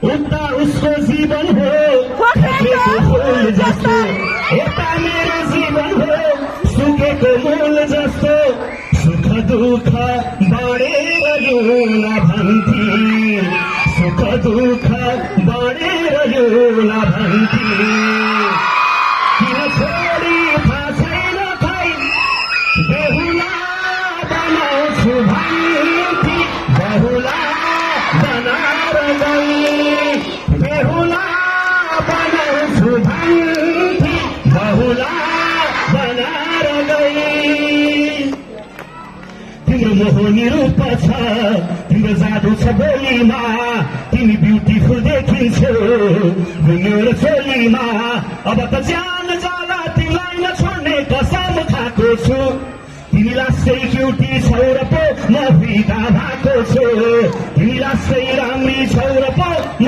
उता उसको जीवन हो खसेको फूल जस्तो, यता मेरो जीवन हो सुकेको मूल जस्तो। सुख दुःख बढेर रुन भन्थे, सुख दुःख बढेर रुन भन्थे। किन छोडी थाहा छैन खै बेहुला बनाउँछु भन्थे, बहुला बनाएर गई, बेहुला बनाउँछु भन्थे, बहुला बनाएर गई। तिम्रो मोहनी रूप छ, तिम्रो जादु छ बोलीमा, तिमी ब्युटिफुल देखिन्छौ मेरो चोलीमा। अब त जान जाला तिमीलाई नछोड्ने कसम खाएको छु, तिमी लास्टै क्युटी छौ र पो म फिदा भएको छु, तिमी लास्टै राम्री छौ र पो म